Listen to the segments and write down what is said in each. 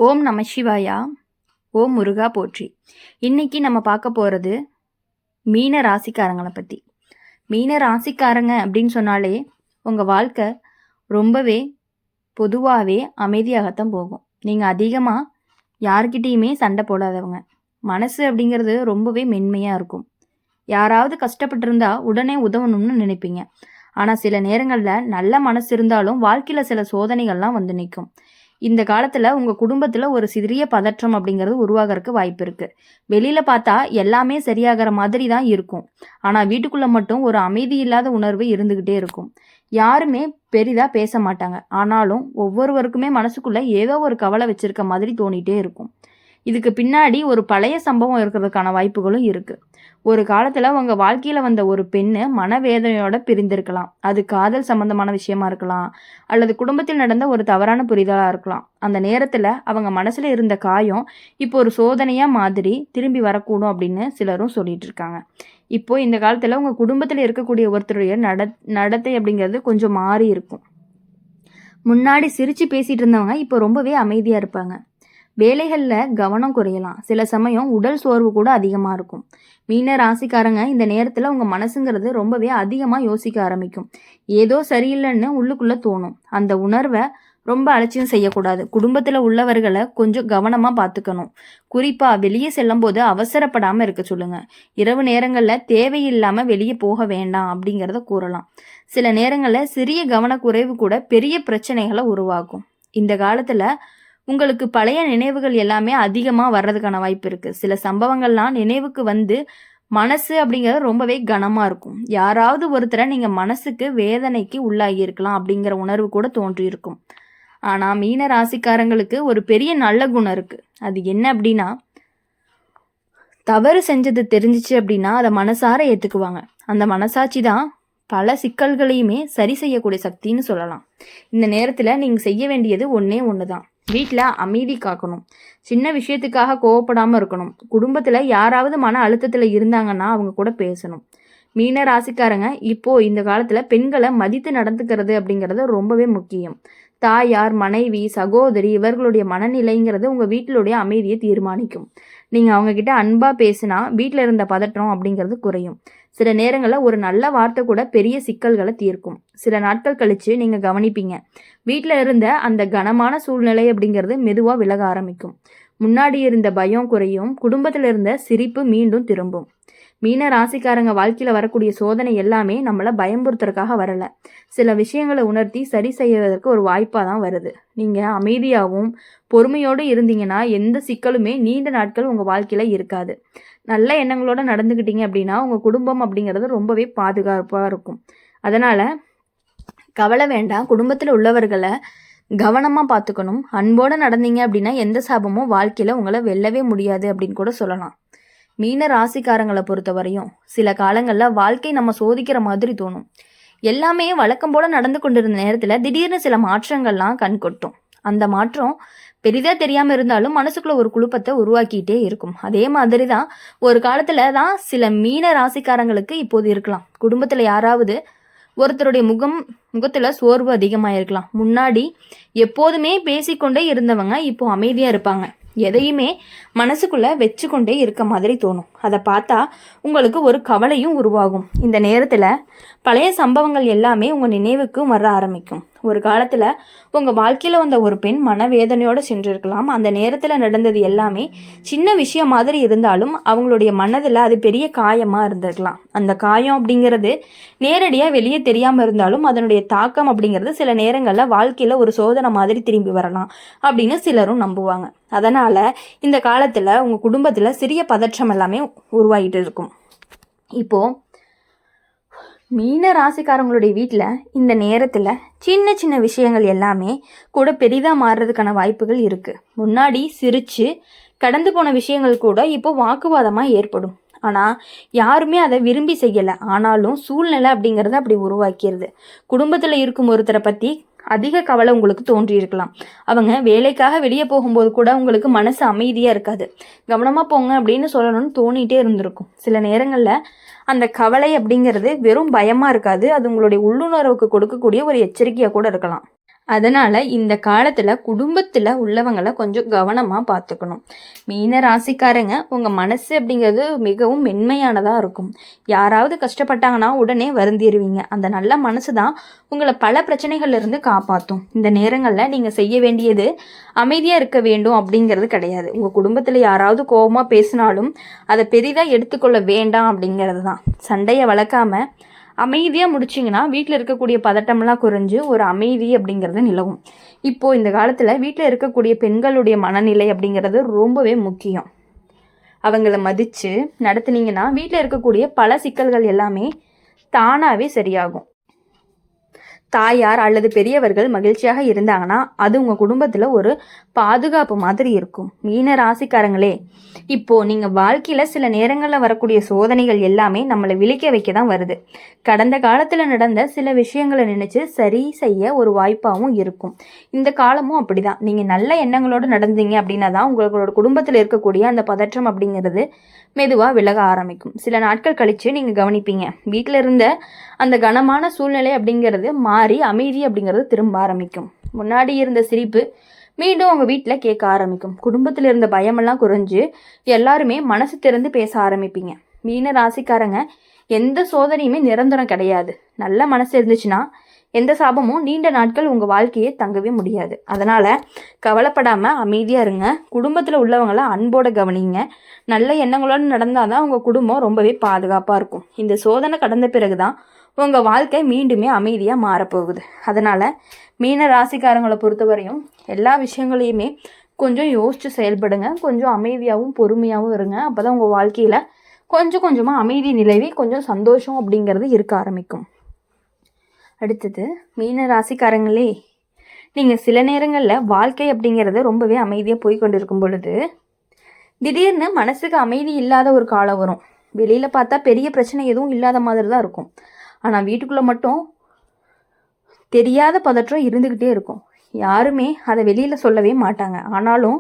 ஓம் நம சிவாயா. ஓம் முருகா போற்றி. இன்னைக்கு நம்ம பார்க்க போகிறது மீன ராசிக்காரங்களை பற்றி. மீன ராசிக்காரங்க அப்படின்னு சொன்னாலே உங்கள் வாழ்க்கை ரொம்பவே பொதுவாகவே அமைதியாகத்தான் போகும். நீங்கள் அதிகமாக யார்கிட்டேயுமே சண்டை போடாதவங்க. மனசு அப்படிங்கிறது ரொம்பவே மென்மையாக இருக்கும். யாராவது கஷ்டப்பட்டிருந்தா உடனே உதவணும்னு நினைப்பீங்க. ஆனால் சில நேரங்களில் நல்ல மனசு இருந்தாலும் வாழ்க்கையில் சில சோதனைகள்லாம் வந்து நிற்கும். இந்த காலத்தில் உங்கள் குடும்பத்தில் ஒரு சிறிய பதற்றம் அப்படிங்கிறது உருவாகிறதுக்கு வாய்ப்பு இருக்குது. வெளியில் பார்த்தா எல்லாமே சரியாகிற மாதிரி தான் இருக்கும். ஆனால் வீட்டுக்குள்ளே மட்டும் ஒரு அமைதி இல்லாத உணர்வு இருந்துக்கிட்டே இருக்கும். யாருமே பெரிதாக பேச மாட்டாங்க. ஆனாலும் ஒவ்வொருவருக்குமே மனசுக்குள்ளே ஏதோ ஒரு கவலை வச்சிருக்க மாதிரி தோணிகிட்டே இருக்கும். இதுக்கு பின்னாடி ஒரு பழைய சம்பவம் இருக்கிறதுக்கான வாய்ப்புகளும் இருக்குது. ஒரு காலத்தில் உங்கள் வாழ்க்கையில் வந்த ஒரு பெண்ணு மனவேதனையோட பிரிந்திருக்கலாம். அது காதல் சம்பந்தமான விஷயமா இருக்கலாம், அல்லது குடும்பத்தில் நடந்த ஒரு தவறான புரிதலாக இருக்கலாம். அந்த நேரத்தில் அவங்க மனசில் இருந்த காயம் இப்போ ஒரு சோதனையாக மாதிரி திரும்பி வரக்கூடும் அப்படின்னு சிலரும் சொல்லிட்டு இருக்காங்க. இப்போ இந்த காலத்தில் உங்கள் குடும்பத்தில் இருக்கக்கூடிய ஒருத்தருடைய நடத்தை அப்படிங்கிறது கொஞ்சம் மாறி இருக்கும். முன்னாடி சிரித்து பேசிகிட்டு இருந்தவங்க இப்போ ரொம்பவே அமைதியாக இருப்பாங்க. வேலைகளில் கவனம் குறையலாம். சில சமயம் உடல் சோர்வு கூட அதிகமாக இருக்கும். மீன ராசிக்காரங்க இந்த நேரத்தில் உங்கள் மனசுங்கிறது ரொம்பவே அதிகமாக யோசிக்க ஆரம்பிக்கும். ஏதோ சரியில்லைன்னு உள்ளுக்குள்ளே தோணும். அந்த உணர்வை ரொம்ப அலட்சியம் செய்யக்கூடாது. குடும்பத்தில் உள்ளவர்களை கொஞ்சம் கவனமாக பார்த்துக்கணும். குறிப்பாக வெளியே செல்லும் போது அவசரப்படாமல் இருக்க சொல்லுங்கள். இரவு நேரங்களில் தேவையில்லாமல் வெளியே போக வேண்டாம் அப்படிங்கிறத கூறலாம். சில நேரங்களில் சிறிய கவனக்குறைவு கூட பெரிய பிரச்சனைகளை உருவாக்கும். இந்த காலத்தில் உங்களுக்கு பழைய நினைவுகள் எல்லாமே அதிகமாக வர்றதுக்கான வாய்ப்பு இருக்குது. சில சம்பவங்கள்லாம் நினைவுக்கு வந்து மனசு அப்படிங்கிறது ரொம்பவே கனமாக இருக்கும். யாராவது ஒருத்தரை நீங்கள் மனசுக்கு வேதனைக்கு உள்ளாகி இருக்கலாம் அப்படிங்கிற உணர்வு கூட தோன்றியிருக்கும். ஆனால் மீன ராசிக்காரங்களுக்கு ஒரு பெரிய நல்ல குணம் இருக்குது. அது என்ன அப்படின்னா, தவறு செஞ்சது தெரிஞ்சிச்சு அப்படின்னா அதை மனசார ஏற்றுக்குவாங்க. அந்த மனசாட்சி தான் பல சிக்கல்களையுமே சரி செய்யக்கூடிய சக்தின்னு சொல்லலாம். இந்த நேரத்தில் நீங்கள் செய்ய வேண்டியது ஒன்றே ஒன்று தான். வீட்டில் அமைதி காக்கணும். சின்ன விஷயத்துக்காக கோவப்படாமல் இருக்கணும். குடும்பத்தில் யாராவது மன அழுத்தத்தில் இருந்தாங்கன்னா அவங்க கூட பேசணும். மீன ராசிக்காரங்க இப்போது இந்த காலத்தில் பெண்களை மதித்து நடந்துக்கிறது அப்படிங்கிறது ரொம்பவே முக்கியம். தாயார், மனைவி, சகோதரி இவர்களுடைய மனநிலைங்கிறது உங்கள் வீட்டிலுடைய அமைதியை தீர்மானிக்கும். நீங்கள் அவங்கக்கிட்ட அன்பாக பேசினா வீட்டில் இருந்த பதற்றம் அப்படிங்கிறது குறையும். சில நேரங்களில் ஒரு நல்ல வார்த்தை கூட பெரிய சிக்கல்களை தீர்க்கும். சில நாட்கள் கழித்து நீங்கள் கவனிப்பீங்க, வீட்டில் இருந்த அந்த கனமான சூழ்நிலை அப்படிங்கிறது மெதுவாக விலக ஆரம்பிக்கும். முன்னாடி இருந்த பயம் குறையும். குடும்பத்தில் இருந்த சிரிப்பு மீண்டும் திரும்பும். மீன ராசிக்காரங்க வாழ்க்கையில் வரக்கூடிய சோதனை எல்லாமே நம்மளை பயம்புறுத்துறதுக்காக வரலை. சில விஷயங்களை உணர்த்தி சரி செய்வதற்கு ஒரு வாய்ப்பாக தான் வருது. நீங்கள் அமைதியாகவும் பொறுமையோடு இருந்தீங்கன்னா எந்த சிக்கலுமே நீண்ட நாட்கள் உங்கள் வாழ்க்கையில் இருக்காது. நல்ல எண்ணங்களோடு நடந்துக்கிட்டீங்க அப்படின்னா உங்கள் குடும்பம் அப்படிங்கிறது ரொம்பவே பாதுகாப்பாக இருக்கும். அதனால் கவலை வேண்டாம். குடும்பத்தில் உள்ளவர்களை கவனமாக பார்த்துக்கணும். அன்போடு நடந்தீங்க அப்படின்னா எந்த சாபமும் வாழ்க்கையில் உங்களை வெல்லவே முடியாது அப்படின்னு கூட சொல்லலாம். மீன ராசிக்காரங்களை பொறுத்த வரையும் சில காலங்களில் வாழ்க்கை நம்ம சோதிக்கிற மாதிரி தோணும். எல்லாமே வழக்கம் போல் நடந்து கொண்டிருந்த நேரத்தில் திடீர்னு சில மாற்றங்கள்லாம் கண் கொட்டும். அந்த மாற்றம் பெரிதாக தெரியாமல் இருந்தாலும் மனசுக்குள்ள ஒரு குழப்பத்தை உருவாக்கிட்டே இருக்கும். அதே மாதிரி தான் ஒரு காலத்தில் தான் சில மீன ராசிக்காரங்களுக்கு இப்போது இருக்கலாம். குடும்பத்தில் யாராவது ஒருத்தருடைய முகத்தில் சோர்வு அதிகமாக இருக்கலாம். முன்னாடி எப்போதுமே பேசிக்கொண்டே இருந்தவங்க இப்போ அமைதியாக இருப்பாங்க. எதையுமே மனசுக்குள்ளே வச்சுக்கொண்டே இருக்க மாதிரி தோணும். அதை பார்த்தா உங்களுக்கு ஒரு கவலையும் உருவாகும். இந்த நேரத்தில் பழைய சம்பவங்கள் எல்லாமே உங்கள் நினைவுக்கும் வர ஆரம்பிக்கும். ஒரு காலத்தில் உங்கள் வாழ்க்கையில் வந்த ஒரு பெண் மனவேதனையோடு சென்றிருக்கலாம். அந்த நேரத்தில் நடந்தது எல்லாமே சின்ன விஷயம் மாதிரி இருந்தாலும் அவங்களுடைய மனதில் அது பெரிய காயமாக இருந்திருக்கலாம். அந்த காயம் அப்படிங்கிறது நேரடியாக வெளியே தெரியாமல் இருந்தாலும் அதனுடைய தாக்கம் அப்படிங்கிறது சில நேரங்களில் வாழ்க்கையில் ஒரு சோதனை மாதிரி திரும்பி வரலாம் அப்படின்னு சிலரும் நம்புவாங்க. அதனால் இந்த காலத்தில் உங்கள் குடும்பத்தில் சிறிய பதற்றம் எல்லாமே உருவாகிட்டு இருக்கும். இப்போது மீன ராசிக்காரங்களுடைய வீட்டில் இந்த நேரத்தில் சின்ன சின்ன விஷயங்கள் எல்லாமே கூட பெரிதாக மாறுறதுக்கான வாய்ப்புகள் இருக்குது. முன்னாடி சிரித்து கடந்து போன விஷயங்கள் கூட இப்போ வாக்குவாதமாக ஏற்படும். ஆனால் யாருமே அதை விரும்பி செய்யலை. ஆனாலும் சூழ்நிலை அப்படிங்கிறத அப்படி உருவாக்கிடுது. குடும்பத்தில் இருக்கும் ஒருத்தரை பற்றி அதிக கவலை உங்களுக்கு தோன்றியிருக்கலாம். அவங்க வேலைக்காக வெளியே போகும்போது கூட உங்களுக்கு மனசு அமைதியாக இருக்காது. கவனமாக போங்க அப்படின்னு சொல்லணும்னு தோணிகிட்டே இருந்திருக்கும். சில நேரங்களில் அந்த கவலை அப்படிங்கிறது வெறும் பயமாக இருக்காது. அது உங்களுடைய உள்ளுணர்வுக்கு கொடுக்கக்கூடிய ஒரு எச்சரிக்கையாக கூட இருக்கலாம். அதனால இந்த காலத்துல குடும்பத்துல உள்ளவங்களை கொஞ்சம் கவனமா பார்த்துக்கணும். மீன ராசிக்காரங்க, உங்க மனசு அப்படிங்கிறது மிகவும் மென்மையானதா இருக்கும். யாராவது கஷ்டப்பட்டாங்கன்னா உடனே வருந்திருவீங்க. அந்த நல்ல மனசு தான் உங்களை பல பிரச்சனைகள்ல இருந்து காப்பாற்றும். இந்த நேரங்கள்ல நீங்க செய்ய வேண்டியது அமைதியா இருக்க வேண்டும் அப்படிங்கிறது கிடையாது. உங்க குடும்பத்துல யாராவது கோபமா பேசினாலும் அதை பெரிதா எடுத்துக்கொள்ள வேண்டாம் அப்படிங்கிறது தான். சண்டையை வளர்க்காம அமைதியாக முடிச்சிங்கன்னா வீட்டில் இருக்கக்கூடிய பதட்டமெல்லாம் குறைஞ்சு ஒரு அமைதி அப்படிங்கிறது நிலவும். இப்போது இந்த காலத்தில் வீட்டில் இருக்கக்கூடிய பெண்களுடைய மனநிலை அப்படிங்கிறது ரொம்பவே முக்கியம். அவங்கள மதித்து நடத்துனீங்கன்னா வீட்டில் இருக்கக்கூடிய பல சிக்கல்கள் எல்லாமே தானாகவே சரியாகும். தாயார் அல்லது பெரியவர்கள் மகிழ்ச்சியாக இருந்தாங்கன்னா அது உங்கள் குடும்பத்தில் ஒரு பாதுகாப்பு மாதிரி இருக்கும். மீன ராசிக்காரங்களே, இப்போ நீங்கள் வாழ்க்கையில் சில நேரங்களில் வரக்கூடிய சோதனைகள் எல்லாமே நம்மளை விழிக்க வைக்க தான் வருது. கடந்த காலத்தில் நடந்த சில விஷயங்களை நினச்சி சரி செய்ய ஒரு வாய்ப்பாகவும் இருக்கும். இந்த காலமும் அப்படிதான். நீங்கள் நல்ல எண்ணங்களோடு நடந்தீங்க அப்படின்னா தான் உங்களோட குடும்பத்தில் இருக்கக்கூடிய அந்த பதற்றம் அப்படிங்கிறது மெதுவாக விலக ஆரம்பிக்கும். சில நாட்கள் கழித்து நீங்கள் கவனிப்பீங்க, வீட்டில் இருந்த அந்த கனமான சூழ்நிலை அப்படிங்கிறது மாறி அமைதி அப்படிங்கிறது திரும்ப ஆரம்பிக்கும். முன்னாடி இருந்த சிரிப்பு மீண்டும் உங்கள் வீட்டில் கேட்க ஆரம்பிக்கும். குடும்பத்தில் இருந்த பயமெல்லாம் குறைஞ்சு எல்லாருமே மனசு திறந்து பேச ஆரம்பிப்பீங்க. மீன ராசிக்காரங்க, எந்த சோதனையுமே நிரந்தரம் கிடையாது. நல்ல மனசு இருந்துச்சுன்னா எந்த சாபமும் நீண்ட நாட்கள் உங்கள் வாழ்க்கையே தங்கவே முடியாது. அதனால் கவலைப்படாமல் அமைதியாக இருங்க. குடும்பத்தில் உள்ளவங்களை அன்போடு கவனிங்க. நல்ல எண்ணங்களோடு நடந்தால் தான் உங்கள் குடும்பம் ரொம்பவே பாதுகாப்பாக இருக்கும். இந்த சோதனை கடந்த பிறகு தான் உங்கள் வாழ்க்கை மீண்டுமே அமைதியாக மாறப்போகுது. அதனால் மீன ராசிக்காரங்களை பொறுத்தவரையும் எல்லா விஷயங்களையுமே கொஞ்சம் யோசித்து செயல்படுங்க. கொஞ்சம் அமைதியாகவும் பொறுமையாகவும் இருங்க. அப்போ தான் உங்கள் வாழ்க்கையில் கொஞ்சம் கொஞ்சமாக அமைதி நிலவி கொஞ்சம் சந்தோஷம் அப்படிங்கிறது இருக்க ஆரம்பிக்கும். அடுத்தது மீன ராசிக்காரங்களே, நீங்கள் சில நேரங்களில் வாழ்க்கை அப்படிங்கிறது ரொம்பவே அமைதியாக போய் கொண்டு இருக்கும் பொழுது திடீர்னு மனசுக்கு அமைதி இல்லாத ஒரு காலம் வரும். வெளியில் பார்த்தா பெரிய பிரச்சனை எதுவும் இல்லாத மாதிரி தான் இருக்கும். ஆனால் வீட்டுக்குள்ளே மட்டும் தெரியாத பதற்றம் இருந்துக்கிட்டே இருக்கும். யாருமே அதை வெளியில் சொல்லவே மாட்டாங்க. ஆனாலும்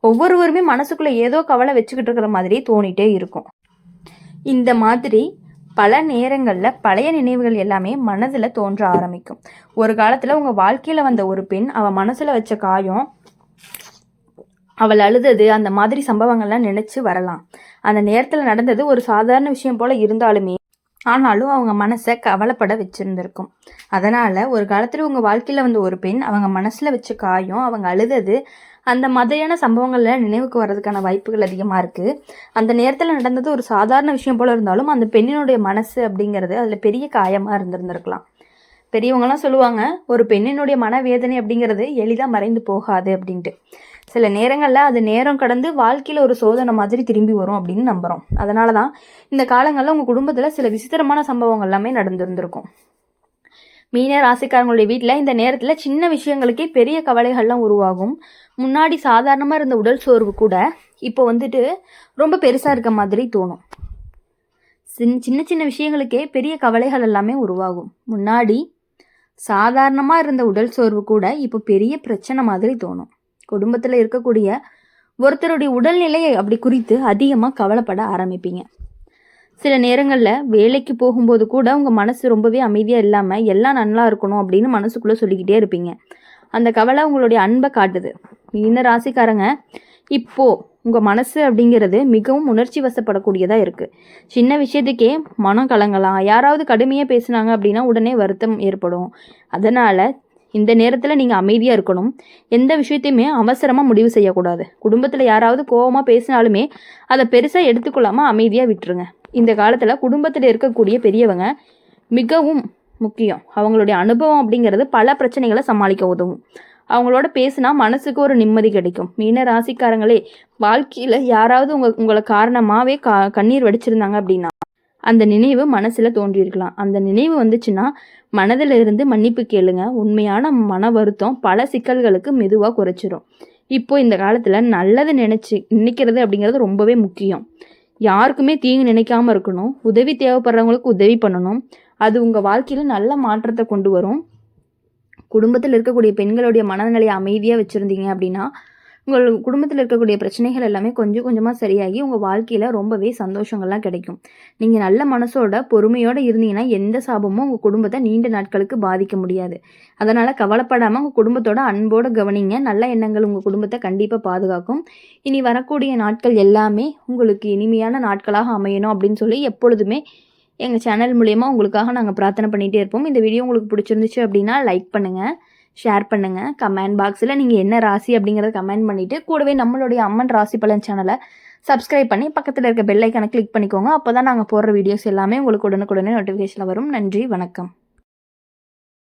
ஒவ்வொருவருமே மனசுக்குள்ளே ஏதோ கவலை வச்சுக்கிட்டு இருக்கிற மாதிரி தோணிகிட்டே இருக்கும். இந்த மாதிரி பல நேரங்களில் பழைய நினைவுகள் எல்லாமே மனதில் தோன்ற ஆரம்பிக்கும். ஒரு காலத்தில் உங்கள் வாழ்க்கையில் வந்த ஒரு பெண், அவள் மனசில் வச்ச காயம், அவள் அழுதது, அந்த மாதிரி சம்பவங்கள்லாம் நினச்சி வரலாம். அந்த நேரத்தில் நடந்தது ஒரு சாதாரண விஷயம் போல் இருந்தாலுமே ஆனாலும் அவங்க மனசை கவலைப்பட வச்சுருந்துருக்கும். அதனால் ஒரு காலத்தில் உங்கள் வாழ்க்கையில் வந்த ஒரு பெண், அவங்க மனசில் வச்ச காயம், அவங்க அழுதது, அந்த மாதிரியான சம்பவங்களில் நினைவுக்கு வர்றதுக்கான வாய்ப்புகள் அதிகமாக இருக்குது. அந்த நேரத்தில் நடந்தது ஒரு சாதாரண விஷயம் போல் இருந்தாலும் அந்த பெண்ணினுடைய மனசு அப்படிங்கிறது அதில் பெரிய காயமாக இருந்திருந்திருக்கலாம். பெரியவங்களாம் சொல்லுவாங்க, ஒரு பெண்ணினுடைய மனவேதனை அப்படிங்கிறது எளிதாக மறைந்து போகாது அப்படின்ட்டு. சில நேரங்களில் அது நேரம் கடந்து வாழ்க்கையில் ஒரு சோதனை மாதிரி திரும்பி வரும் அப்படின்னு நம்புகிறோம். அதனால தான் இந்த காலங்களில் உங்கள் குடும்பத்தில் சில விசித்திரமான சம்பவங்கள் எல்லாமே நடந்துருந்துருக்கும். மீன ராசிக்காரங்களுடைய வீட்டில் இந்த நேரத்தில் சின்ன விஷயங்களுக்கே பெரிய கவலைகள்லாம் உருவாகும். முன்னாடி சாதாரணமாக இருந்த உடல் சோர்வு கூட இப்போ வந்துட்டு ரொம்ப பெருசாக இருக்க மாதிரி தோணும். சின்ன சின்ன விஷயங்களுக்கே பெரிய கவலைகள் எல்லாமே உருவாகும். முன்னாடி சாதாரணமாக இருந்த உடல் சோர்வு கூட இப்போ பெரிய பிரச்சனை மாதிரி தோணும். குடும்பத்தில் இருக்கக்கூடிய ஒருத்தருடைய உடல்நிலையை அப்படி குறித்து அதிகமாக கவலைப்பட ஆரம்பிப்பீங்க. சில நேரங்களில் வேலைக்கு போகும்போது கூட உங்கள் மனசு ரொம்பவே அமைதியாக இல்லாமல் எல்லாம் நல்லா இருக்கணும் அப்படின்னு மனசுக்குள்ளே சொல்லிக்கிட்டே இருப்பீங்க. அந்த கவலை உங்களுடைய அன்பை காட்டுது. மீன ராசிக்காரங்க, இப்போது உங்கள் மனசு அப்படிங்கிறது மிகவும் உணர்ச்சி வசப்படக்கூடியதாக இருக்குது. சின்ன விஷயத்துக்கே மனம் கலங்கலாம். யாராவது கடுமையாக பேசுனாங்க அப்படின்னா உடனே வருத்தம் ஏற்படும். அதனால் இந்த நேரத்தில் நீங்கள் அமைதியாக இருக்கணும். எந்த விஷயத்தையுமே அவசரமாக முடிவு செய்யக்கூடாது. குடும்பத்தில் யாராவது கோபமாக பேசினாலுமே அதை பெருசாக எடுத்துக்கொள்ளாமல் அமைதியாக விட்டுருங்க. இந்த காலத்தில் குடும்பத்தில் இருக்கக்கூடிய பெரியவங்க மிகவும் முக்கியம். அவங்களுடைய அனுபவம் அப்படிங்கிறது பல பிரச்சனைகளை சமாளிக்க உதவும். அவங்களோட பேசினா மனசுக்கு ஒரு நிம்மதி கிடைக்கும். மீன ராசிக்காரங்களே, வாழ்க்கையில் யாராவது உங்களை காரணமாகவே கண்ணீர் வடிச்சிருந்தாங்க அப்படின்னா அந்த நினைவு மனசில் தோன்றியிருக்கலாம். அந்த நினைவு வந்துச்சுன்னா மனதில் இருந்து மன்னிப்பு கேளுங்க. உண்மையான மன வருத்தம் பல சிக்கல்களுக்கு மெதுவாக குறைச்சிரும். இப்போ இந்த காலத்தில் நல்லது நினைக்கிறது அப்படிங்கிறது ரொம்பவே முக்கியம். யாருக்குமே தீங்கு நினைக்காமல் இருக்கணும். உதவி தேவைப்படுறவங்களுக்கு உதவி பண்ணணும். அது உங்கள் வாழ்க்கையில் நல்ல மாற்றத்தை கொண்டு வரும். குடும்பத்தில் இருக்கக்கூடிய பெண்களுடைய மனநிலையை அமைதியாக வச்சுருந்தீங்க அப்படின்னா உங்கள் குடும்பத்தில் இருக்கக்கூடிய பிரச்சனைகள் எல்லாமே கொஞ்சம் கொஞ்சமாக சரியாகி உங்கள் வாழ்க்கையில் ரொம்பவே சந்தோஷங்கள்லாம் கிடைக்கும். நீங்கள் நல்ல மனசோட பொறுமையோடு இருந்தீங்கன்னா எந்த சாபமும் உங்கள் குடும்பத்தை நீண்ட நாட்களுக்கு பாதிக்க முடியாது. அதனால் கவலைப்படாமல் உங்கள் குடும்பத்தோட அன்போடு கவனிங்க. நல்ல எண்ணங்கள் உங்கள் குடும்பத்தை கண்டிப்பாக பாதுகாக்கும். இனி வரக்கூடிய நாட்கள் எல்லாமே உங்களுக்கு இனிமையான நாட்களாக அமையணும் அப்படின்னு சொல்லி எப்பொழுதுமே எங்கள் சேனல் மூலயமா உங்களுக்காக நாங்கள் பிரார்த்தனை பண்ணிகிட்டே இருப்போம். இந்த வீடியோ உங்களுக்கு பிடிச்சிருந்துச்சு அப்படின்னா லைக் பண்ணுங்கள், ஷேர் பண்ணுங்கள். கமெண்ட் பாக்ஸில் நீங்கள் என்ன ராசி அப்படிங்கிறத கமெண்ட் பண்ணிவிட்டு கூடவே நம்மளுடைய அம்மன் ராசி பலன் சேனலை சப்ஸ்கிரைப் பண்ணி பக்கத்தில் இருக்க பெல் ஐக்கானை கிளிக் பண்ணிக்கோங்க. அப்போ தான் நாங்கள் போடுற வீடியோஸ் எல்லாமே உங்களுக்கு உடனுக்குடனே நோட்டிஃபிகேஷனில் வரும். நன்றி, வணக்கம்.